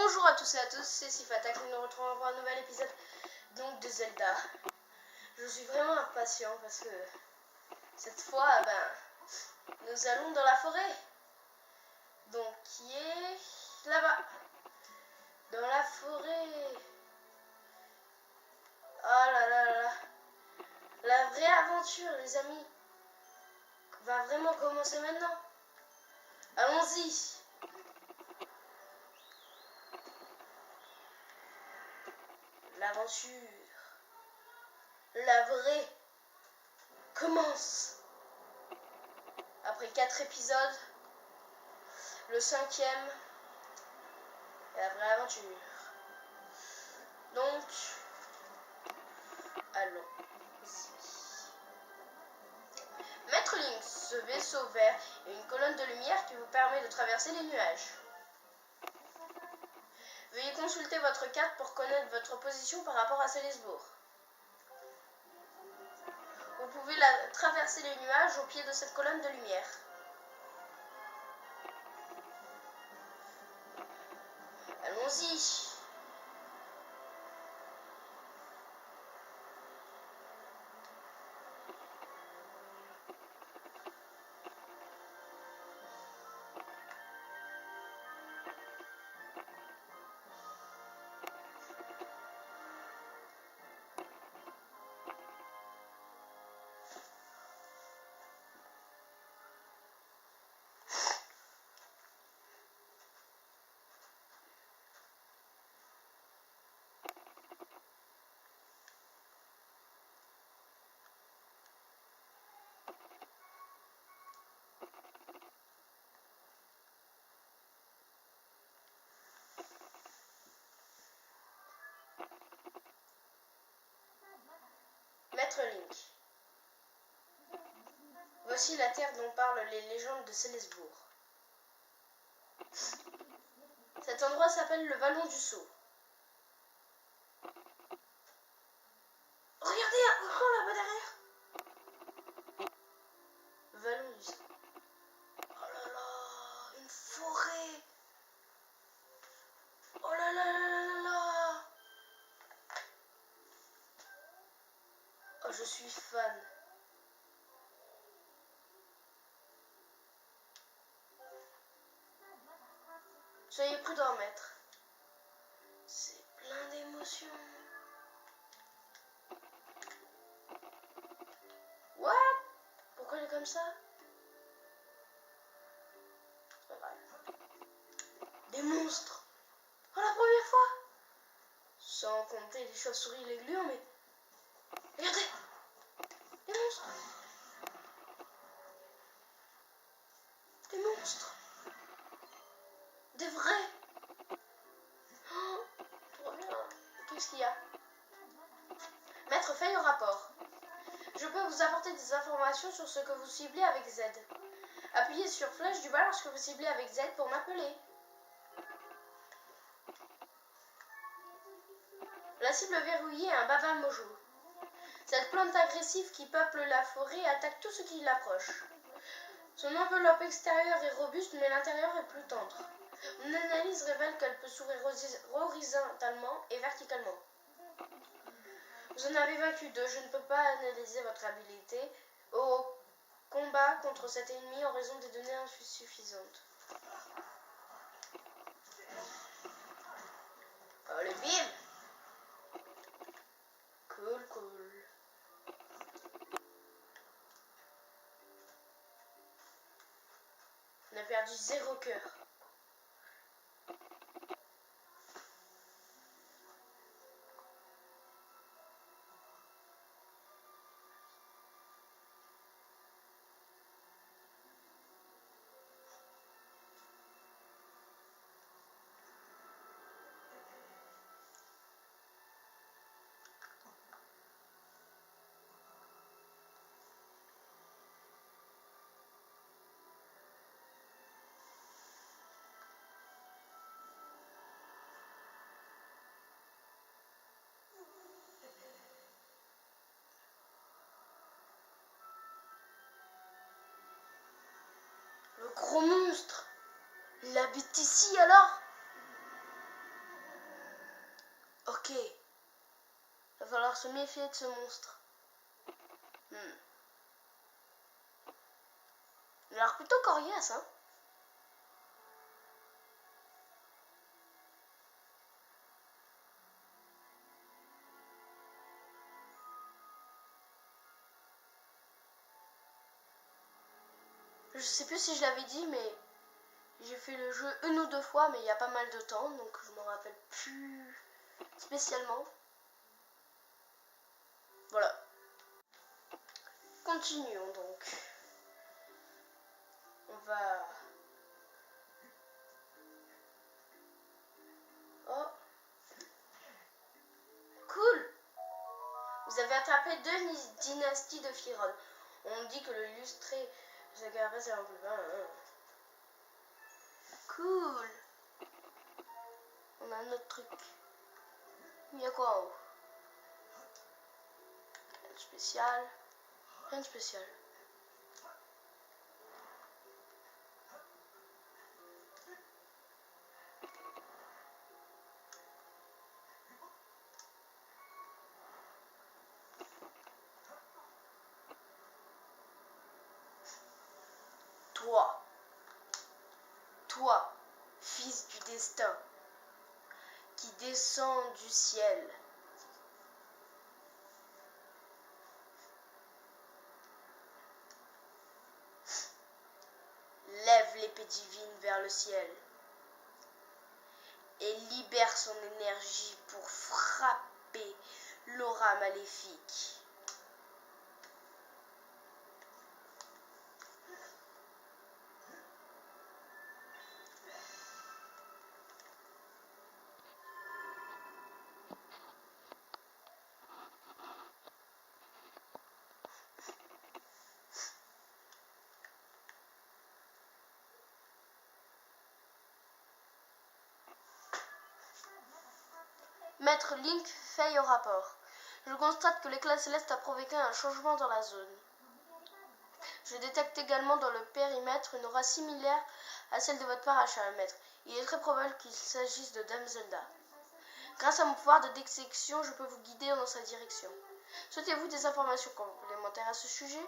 Bonjour à tous et à tous, c'est Sifatak, nous nous retrouvons pour un nouvel épisode donc de Zelda. Je suis vraiment impatient parce que cette fois, nous allons dans la forêt. Donc, qui est là-bas. Dans la forêt. Oh là là là là. La vraie aventure, les amis, va vraiment commencer maintenant. Allons-y. L'aventure, la vraie, commence. Après 4 épisodes, le 5e est la vraie aventure. Donc, allons-y. Maître Link, ce vaisseau vert est une colonne de lumière qui vous permet de traverser les nuages. Veuillez consulter votre carte pour connaître votre position par rapport à Célesbourg. Vous pouvez traverser les nuages au pied de cette colonne de lumière. Allons-y. Maître Link. Voici la terre dont parlent les légendes de Célesbourg. Cet endroit s'appelle le Vallon du Sceau. Regardez, encore là-bas derrière. Vallon du Sceau. Oh là là, une forêt. Oh là là là là là. Oh, je suis fan. Soyez prudent, maître. C'est plein d'émotions. What? Pourquoi elle est comme ça? C'est pas grave. Des monstres. Oh, la première fois. Sans compter les chauves-souris et les gluants, mais... Regardez. Des monstres. Des monstres. Des vrais. Oh, trop bien. Qu'est-ce qu'il y a? Maître Feuille au rapport. Je peux vous apporter des informations sur ce que vous ciblez avec Z. Appuyez sur flèche du bas lorsque vous ciblez avec Z pour m'appeler. La cible verrouillée est un baba mojo. Cette plante agressive qui peuple la forêt attaque tout ce qui l'approche. Son enveloppe extérieure est robuste mais l'intérieur est plus tendre. Mon analyse révèle qu'elle peut s'ouvrir horizontalement et verticalement. Vous en avez vaincu 2. Je ne peux pas analyser votre habilité au combat contre cet ennemi en raison des données insuffisantes. Allez, bim! Cool, cool. On a perdu 0 cœur. Le gros monstre, il habite ici alors? Ok. Va falloir se méfier de ce monstre. Il a l'air plutôt coriace, hein. Je sais plus si je l'avais dit, mais j'ai fait le jeu une ou deux fois, mais il y a pas mal de temps, donc je m'en rappelle plus spécialement. Voilà. Continuons donc. On va... Oh. Cool. Vous avez attrapé 2 dynasties de Firon. On dit que le illustré Zagarba c'est un peu bas. Cool. On a un autre truc. Il y a quoi en haut? Rien de spécial. Rien de spécial. Toi, fils du destin, qui descend du ciel, lève l'épée divine vers le ciel et libère son énergie pour frapper l'aura maléfique. Maître Link fait au rapport. Je constate que l'éclat céleste a provoqué un changement dans la zone. Je détecte également dans le périmètre une aura similaire à celle de votre paracha, maître. Il est très probable qu'il s'agisse de Dame Zelda. Grâce à mon pouvoir de détection, je peux vous guider dans sa direction. Souhaitez-vous des informations complémentaires à ce sujet?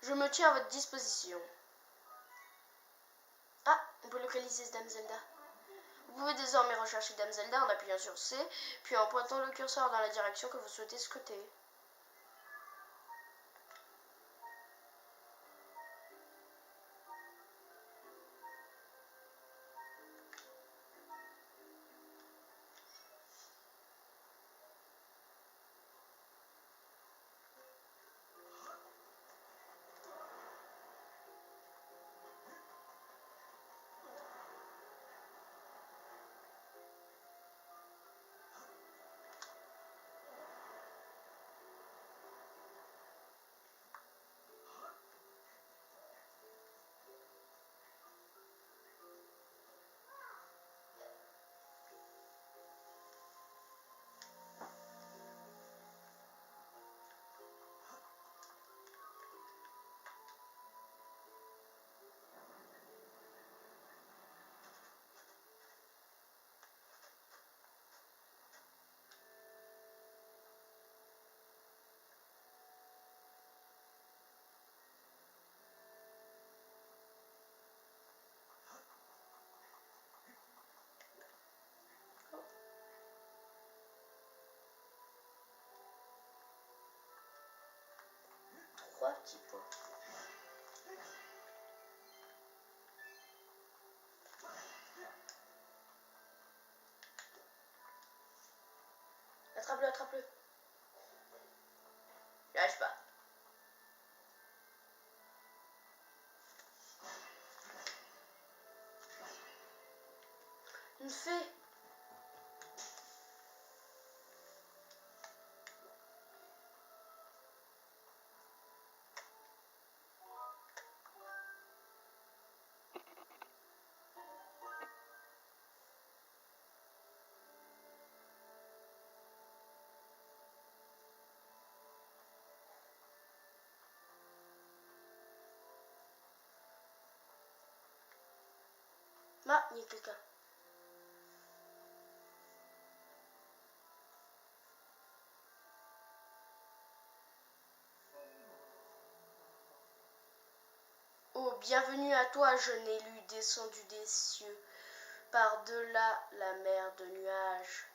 Je me tiens à votre disposition. Ah, on peut localiser Dame Zelda. Vous pouvez désormais rechercher Dame Zelda en appuyant sur C, puis en pointant le curseur dans la direction que vous souhaitez scruter. Trois petits points. Attrape-le, attrape-le. J'y arrive pas. Une fée. Ah, il y a quelqu'un. bienvenue à toi, jeune élu descendu des cieux, par-delà la mer de nuages.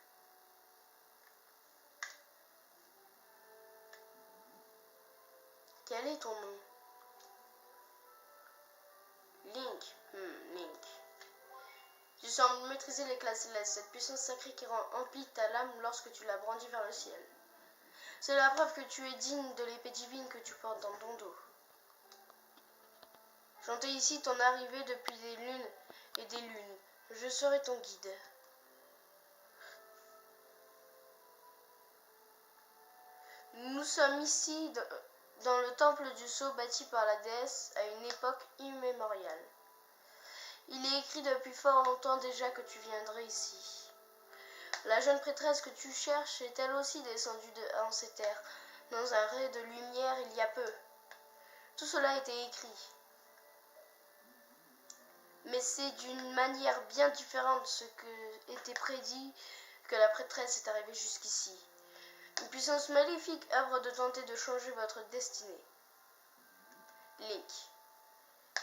Quel est ton nom? Link. Link. Tu sembles maîtriser l'éclat céleste, cette puissance sacrée qui rend emplie ta lame lorsque tu la brandis vers le ciel. C'est la preuve que tu es digne de l'épée divine que tu portes dans ton dos. J'entends ici ton arrivée depuis des lunes et des lunes. Je serai ton guide. Nous sommes ici dans le temple du sceau bâti par la déesse à une époque immémoriale. Il est écrit depuis fort longtemps déjà que tu viendrais ici. La jeune prêtresse que tu cherches est elle aussi descendue en ces terres, dans un ray de lumière il y a peu. Tout cela était écrit. Mais c'est d'une manière bien différente de ce que était prédit que la prêtresse est arrivée jusqu'ici. Une puissance maléfique œuvre de tenter de changer votre destinée. Link.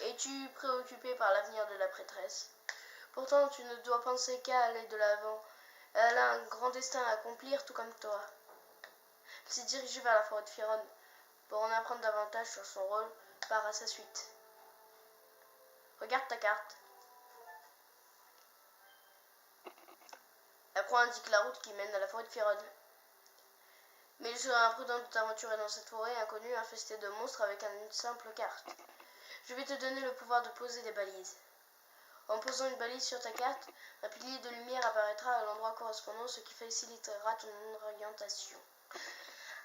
Es-tu préoccupé par l'avenir de la prêtresse? Pourtant, tu ne dois penser qu'à aller de l'avant. Elle a un grand destin à accomplir, tout comme toi. Elle s'est dirigée vers la forêt de Firon. Pour en apprendre davantage sur son rôle, pars à sa suite. Regarde ta carte. La croix indique la route qui mène à la forêt de Firon. Mais il serait imprudent de t'aventurer dans cette forêt inconnue infestée de monstres avec une simple carte. Je vais te donner le pouvoir de poser des balises. En posant une balise sur ta carte, un pilier de lumière apparaîtra à l'endroit correspondant, ce qui facilitera ton orientation.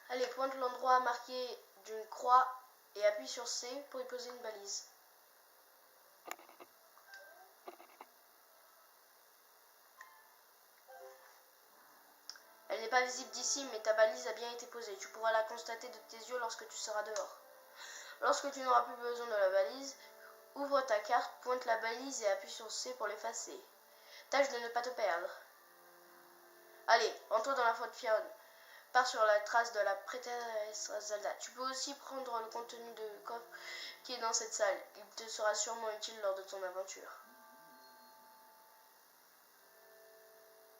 Allez, pointe l'endroit marqué d'une croix et appuie sur C pour y poser une balise. Elle n'est pas visible d'ici, mais ta balise a bien été posée. Tu pourras la constater de tes yeux lorsque tu seras dehors. Lorsque tu n'auras plus besoin de la balise, ouvre ta carte, pointe la balise et appuie sur C pour l'effacer. Tâche de ne pas te perdre. Allez, rends-toi dans la forêt de Firon. Pars sur la trace de la prêtresse Zelda. Tu peux aussi prendre le contenu de coffre qui est dans cette salle. Il te sera sûrement utile lors de ton aventure.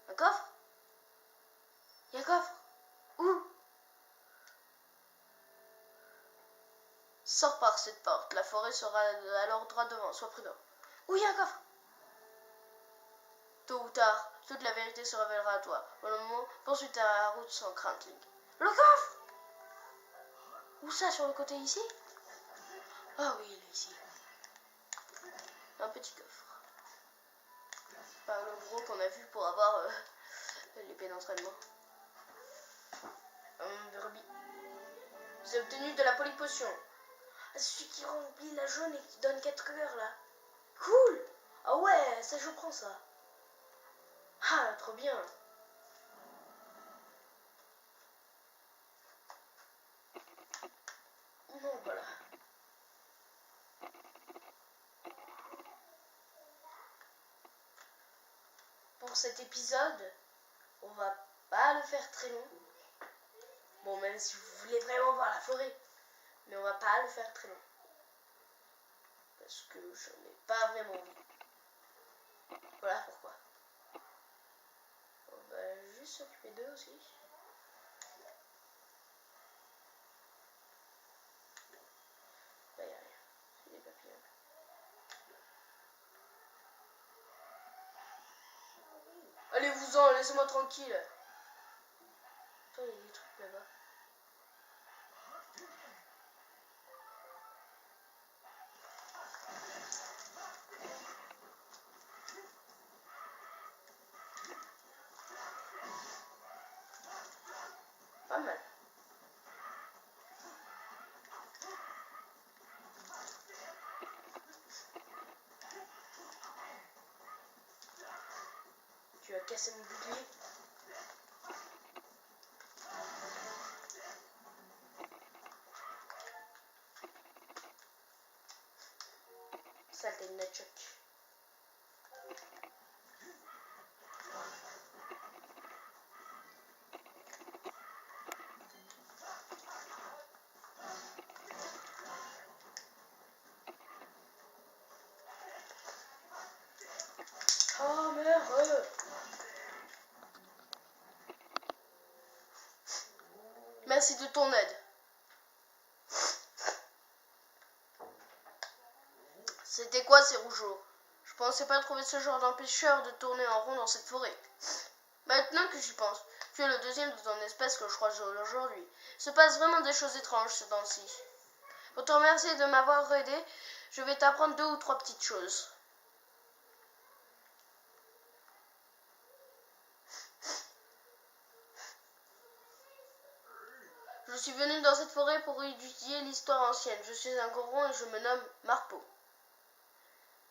Un coffre? Il y a un coffre? Où? Sors par cette porte. La forêt sera alors droit devant. Sois prudent. Où il y a un coffre? Tôt ou tard, toute la vérité se révélera à toi. Pour le moment, poursuis ta route sans crainte, Link. Le coffre? Où ça, sur le côté ici? Ah oui, il est ici. Un petit coffre. Pas le gros qu'on a vu pour avoir l'épée d'entraînement. Un rubis. J'ai obtenu de la polypotion. Ah, c'est celui qui remplit la jaune et qui donne 4 cœurs là. Cool. Ah ouais, ça je prends ça. Ah, trop bien. Non, voilà. Pour cet épisode, on va pas le faire très long. Bon, même si vous voulez vraiment voir la forêt. Mais on va pas le faire très long. Parce que j'en ai pas vraiment envie. Voilà pourquoi. On va juste s'occuper d'eux aussi. Là, y a rien. C'est des papillons. Allez-vous-en, laissez-moi tranquille. Attends, il y a des trucs là-bas. Pas mal. Tu as cassé mon bouclier. Saleté de Nutchuck. Merci de ton aide. C'était quoi ces rougeaux? Je pensais pas trouver ce genre d'empêcheur de tourner en rond dans cette forêt. Maintenant que j'y pense, tu es le deuxième de ton espèce que je croise aujourd'hui. Il se passe vraiment des choses étranges ce temps-ci. Pour te remercier de m'avoir aidé, je vais t'apprendre 2 ou 3 petites choses. Je suis venu dans cette forêt pour étudier l'histoire ancienne. Je suis un Goron et je me nomme Marpo.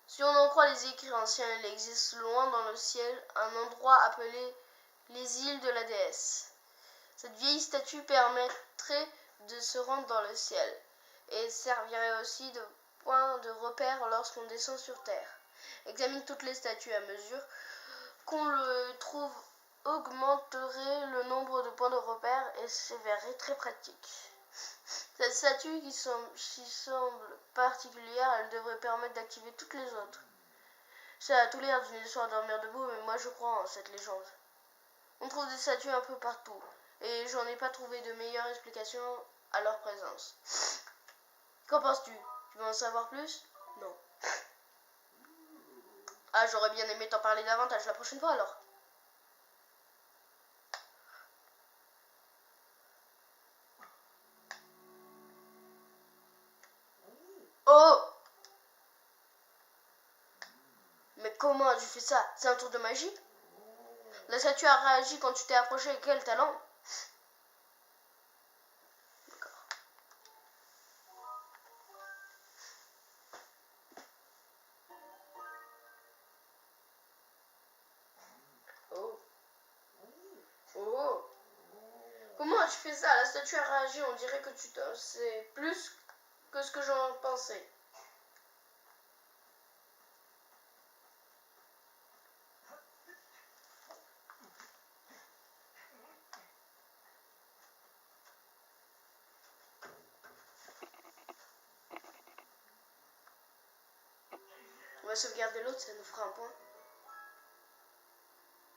Si on en croit les écrits anciens, il existe loin dans le ciel un endroit appelé les îles de la déesse. Cette vieille statue permettrait de se rendre dans le ciel et servirait aussi de point de repère lorsqu'on descend sur terre. Examine toutes les statues à mesure qu'on le trouve augmenterait le nombre de points de repère et s'avérerait très pratique. Cette statue qui semble particulière, elle devrait permettre d'activer toutes les autres. Ça a tout l'air d'une histoire à dormir debout, mais moi je crois en cette légende. On trouve des statues un peu partout, et j'en ai pas trouvé de meilleure explication à leur présence. Qu'en penses-tu? Tu veux en savoir plus? Non. Ah, j'aurais bien aimé t'en parler davantage la prochaine fois alors. Oh! Mais comment as-tu fait ça? C'est un tour de magie? La statue a réagi quand tu t'es approché. Quel talent! D'accord. Oh. Oh. Comment as-tu fait ça? La statue a réagi. On dirait que tu sais plus que ce que j'en pensais. On va sauvegarder l'autre, ça nous fera un point.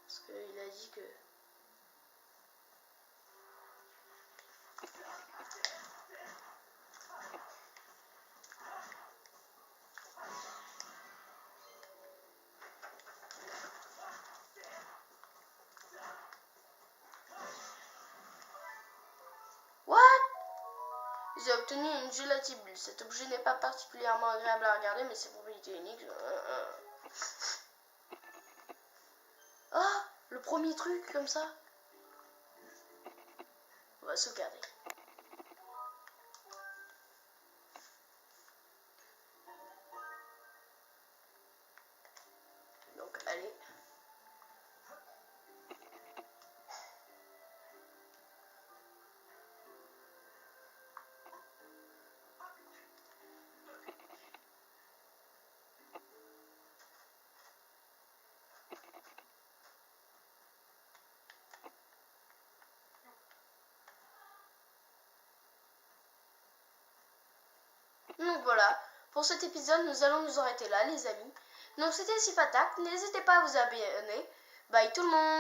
Parce qu'il a dit que... What? J'ai obtenu une gélatibule. Cet objet n'est pas particulièrement agréable à regarder, mais ses propriétés uniques... Ah, le premier truc comme ça. On va sauvegarder. Donc, allez. Donc voilà, pour cet épisode, nous allons nous arrêter là, les amis. Donc c'était Sifatak, n'hésitez pas à vous abonner. Bye tout le monde!